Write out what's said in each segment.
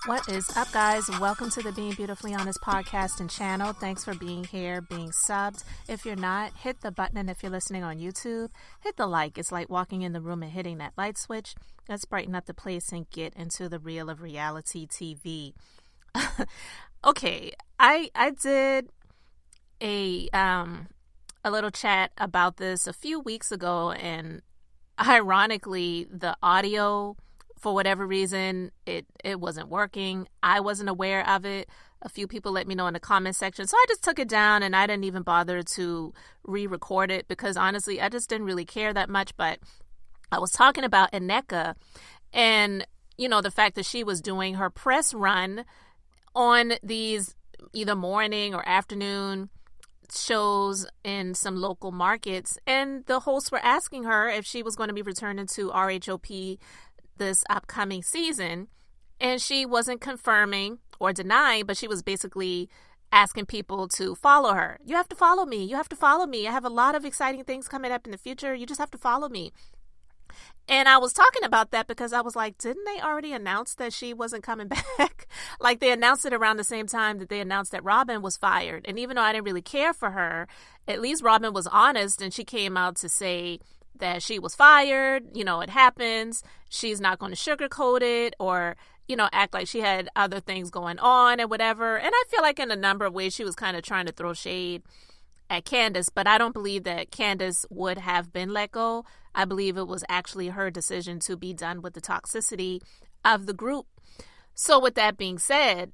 What is up, guys? Welcome to the Being Beautifully Honest podcast and channel. Thanks for being here, being subbed. If you're not, hit the button, and if you're listening on YouTube, hit the like. It's like walking in the room and hitting that light switch. Let's brighten up the place and get into the real of reality TV. Okay, I did a little chat about this a few weeks ago, and ironically, the audio, for whatever reason, it wasn't working. I wasn't aware of it. A few people let me know in the comment section. So I just took it down, and I didn't even bother to re-record it because honestly, I just didn't really care that much. But I was talking about Nneka and, you know, the fact that she was doing her press run on these either morning or afternoon shows in some local markets. And the hosts were asking her if she was going to be returning to RHOP this upcoming season, and she wasn't confirming or denying, but she was basically asking people to follow her. You have to follow me. You have to follow me. I have a lot of exciting things coming up in the future. You just have to follow me. And I was talking about that because I was like, didn't they already announce that she wasn't coming back? Like, they announced it around the same time that they announced that Robin was fired. And even though I didn't really care for her, at least Robin was honest, and she came out to say that she was fired. You know, it happens. She's not going to sugarcoat it or, you know, act like she had other things going on and whatever. And I feel like in a number of ways she was kind of trying to throw shade at Candace, but I don't believe that Candace would have been let go. I believe it was actually her decision to be done with the toxicity of the group. So with that being said,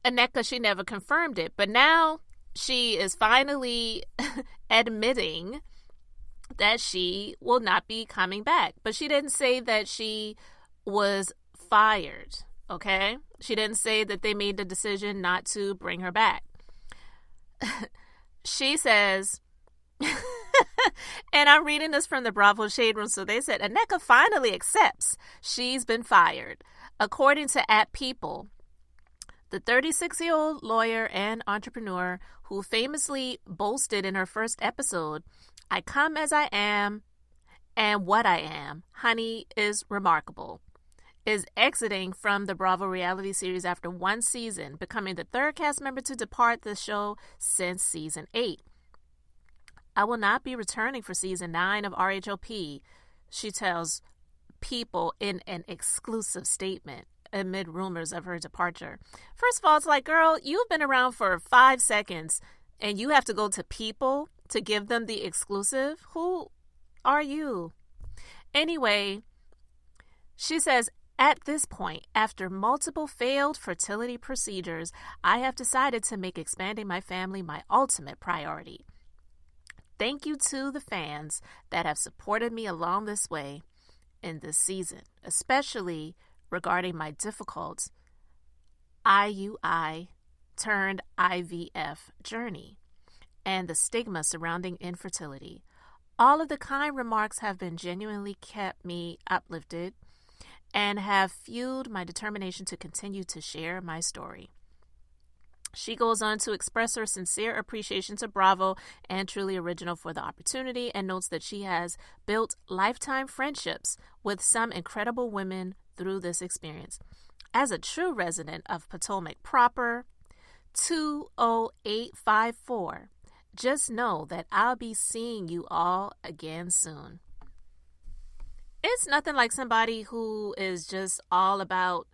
Nneka, she never confirmed it, but now she is finally admitting that she will not be coming back. But she didn't say that she was fired, okay? She didn't say that they made the decision not to bring her back. She says, and I'm reading this from the Bravo Shade Room, so they said, Nneka finally accepts she's been fired. According to @People, the 36-year-old lawyer and entrepreneur who famously boasted in her first episode, "I come as I am, and what I am, honey, is remarkable," is exiting from the Bravo reality series after one season, becoming the third cast member to depart the show since season 8. "I will not be returning for season 9 of RHOP," she tells People in an exclusive statement amid rumors of her departure. First of all, it's like, girl, you've been around for 5 seconds and you have to go to People to give them the exclusive? Who are you? Anyway, she says, "At this point, after multiple failed fertility procedures, I have decided to make expanding my family my ultimate priority. Thank you to the fans that have supported me along this way in this season, especially regarding my difficult IUI turned IVF journey and the stigma surrounding infertility. All of the kind remarks have been genuinely kept me uplifted and have fueled my determination to continue to share my story." She goes on to express her sincere appreciation to Bravo and Truly Original for the opportunity, and notes that she has built lifetime friendships with some incredible women through this experience. "As a true resident of Potomac proper, 20854, just know that I'll be seeing you all again soon." It's nothing like somebody who is just all about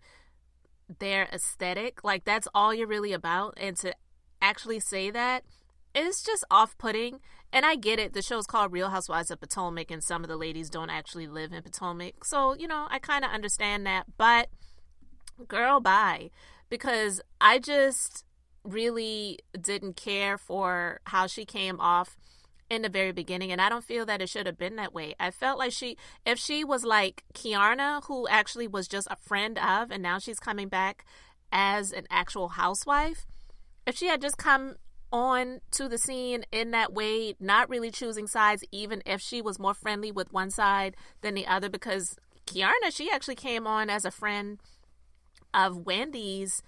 their aesthetic. Like, that's all you're really about. And to actually say that, it's just off-putting. And I get it. The show's called Real Housewives of Potomac, and some of the ladies don't actually live in Potomac. So, you know, I kind of understand that. But, girl, bye. Because I just really didn't care for how she came off in the very beginning, and I don't feel that it should have been that way. I felt like if she was like Keiarna, who actually was just a friend of, and now she's coming back as an actual housewife, if she had just come on to the scene in that way, not really choosing sides, even if she was more friendly with one side than the other, because Keiarna, she actually came on as a friend of Wendy's,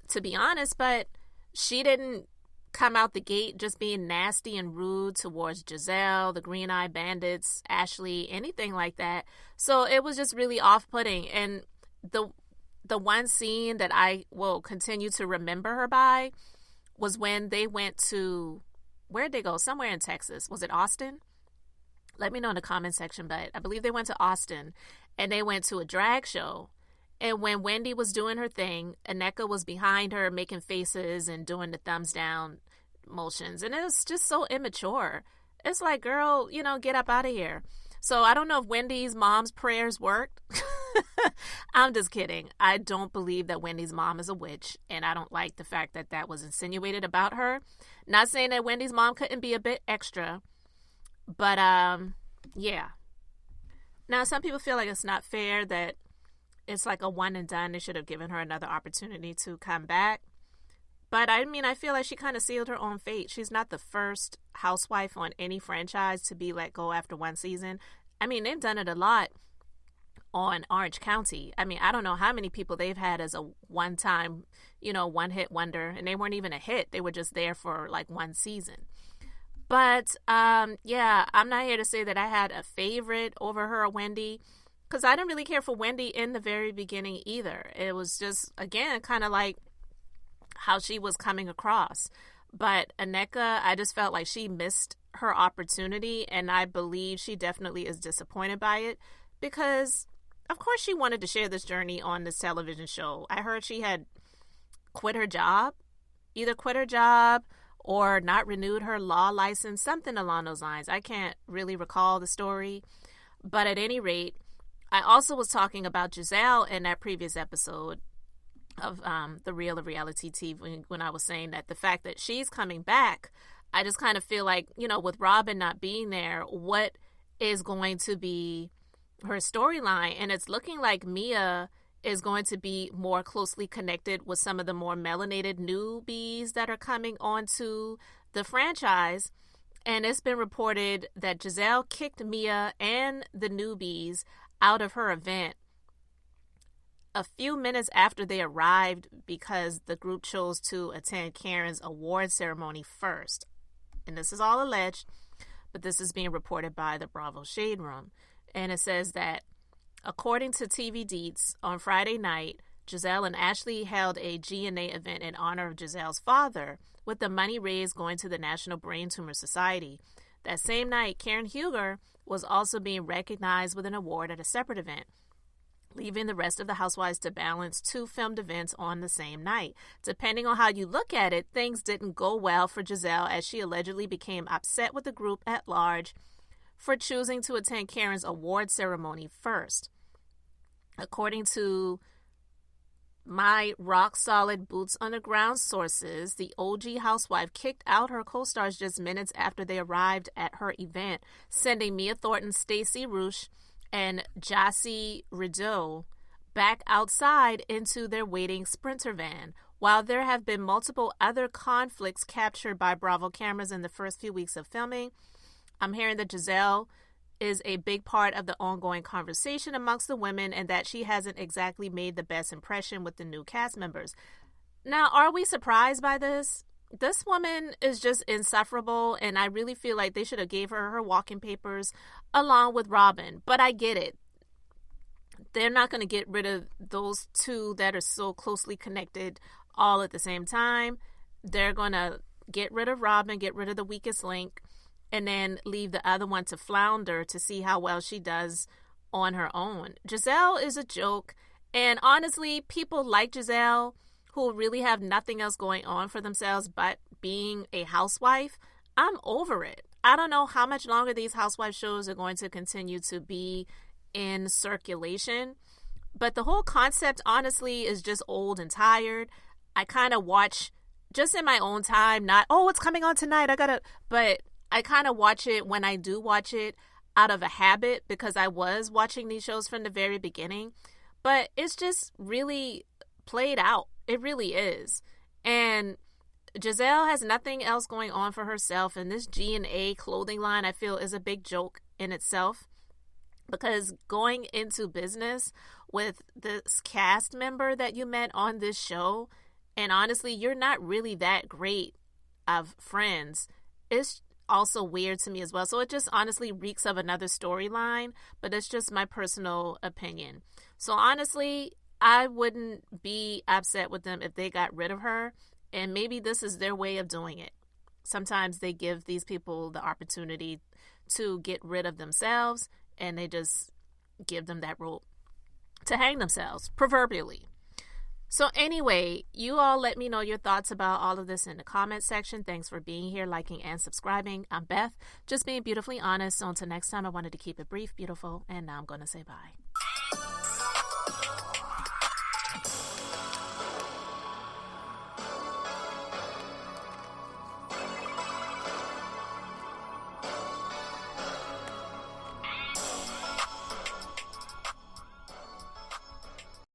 to be honest, but she didn't come out the gate just being nasty and rude towards Gizelle, the Green Eye Bandits, Ashley, anything like that. So it was just really off-putting. And the one scene that I will continue to remember her by was when they went to, where'd they go? Somewhere in Texas. Was it Austin? Let me know in the comment section, but I believe they went to Austin and they went to a drag show. And when Wendy was doing her thing, Nneka was behind her making faces and doing the thumbs down motions. And it was just so immature. It's like, girl, get up out of here. So I don't know if Wendy's mom's prayers worked. I'm just kidding. I don't believe that Wendy's mom is a witch. And I don't like the fact that that was insinuated about her. Not saying that Wendy's mom couldn't be a bit extra. But, yeah. Now, some people feel like it's not fair that it's like a one and done. They should have given her another opportunity to come back. But I mean, I feel like she kind of sealed her own fate. She's not the first housewife on any franchise to be let go after one season. I mean, they've done it a lot on Orange County. I mean, I don't know how many people they've had as a one-time, one-hit wonder. And they weren't even a hit. They were just there for like one season. But, yeah, I'm not here to say that I had a favorite over her or Wendy. Because I didn't really care for Wendy in the very beginning either. It was just, again, kind of like how she was coming across. But Nneka, I just felt like she missed her opportunity. And I believe she definitely is disappointed by it. Because, of course, she wanted to share this journey on this television show. I heard she had quit her job. Either quit her job or not renewed her law license. Something along those lines. I can't really recall the story. But at any rate, I also was talking about Gizelle in that previous episode of The Real of Reality TV when I was saying that the fact that she's coming back, I just kind of feel like, with Robin not being there, what is going to be her storyline? And it's looking like Mia is going to be more closely connected with some of the more melanated newbies that are coming onto the franchise. And it's been reported that Gizelle kicked Mia and the newbies out of her event a few minutes after they arrived because the group chose to attend Karen's award ceremony first. And this is all alleged, but this is being reported by the Bravo Shade Room. And it says that, according to TV Deets, on Friday night, Gizelle and Ashley held a G&A event in honor of Gizelle's father, with the money raised going to the National Brain Tumor Society. That same night, Karen Huger was also being recognized with an award at a separate event, leaving the rest of the housewives to balance two filmed events on the same night. Depending on how you look at it, things didn't go well for Gizelle as she allegedly became upset with the group at large for choosing to attend Karen's award ceremony first. According to my rock-solid boots-on-the-ground sources, the OG housewife kicked out her co-stars just minutes after they arrived at her event, sending Mia Thornton, Stacey Rusch, and Jassie Rideau back outside into their waiting Sprinter van. While there have been multiple other conflicts captured by Bravo cameras in the first few weeks of filming, I'm hearing that Gizelle is a big part of the ongoing conversation amongst the women and that she hasn't exactly made the best impression with the new cast members. Now, are we surprised by this? This woman is just insufferable, and I really feel like they should have gave her walking papers along with Robin. But I get it. They're not going to get rid of those two that are so closely connected all at the same time. They're going to get rid of Robin, get rid of the weakest link, and then leave the other one to flounder to see how well she does on her own. Gizelle is a joke. And honestly, people like Gizelle who really have nothing else going on for themselves but being a housewife, I'm over it. I don't know how much longer these housewife shows are going to continue to be in circulation. But the whole concept, honestly, is just old and tired. I kind of watch just in my own time, not, oh, it's coming on tonight, but I kind of watch it when I do watch it out of a habit because I was watching these shows from the very beginning. But it's just really played out. It really is. And Gizelle has nothing else going on for herself. And this G&A clothing line, I feel, is a big joke in itself. Because going into business with this cast member that you met on this show, and honestly, you're not really that great of friends, it's also weird to me as well. So it just honestly reeks of another storyline, but it's just my personal opinion. So honestly, I wouldn't be upset with them if they got rid of her, and maybe this is their way of doing it. Sometimes they give these people the opportunity to get rid of themselves, and they just give them that rope to hang themselves, proverbially. So anyway, you all let me know your thoughts about all of this in the comment section. Thanks for being here, liking, and subscribing. I'm Beth, just being beautifully honest. So until next time, I wanted to keep it brief, beautiful, and now I'm going to say bye.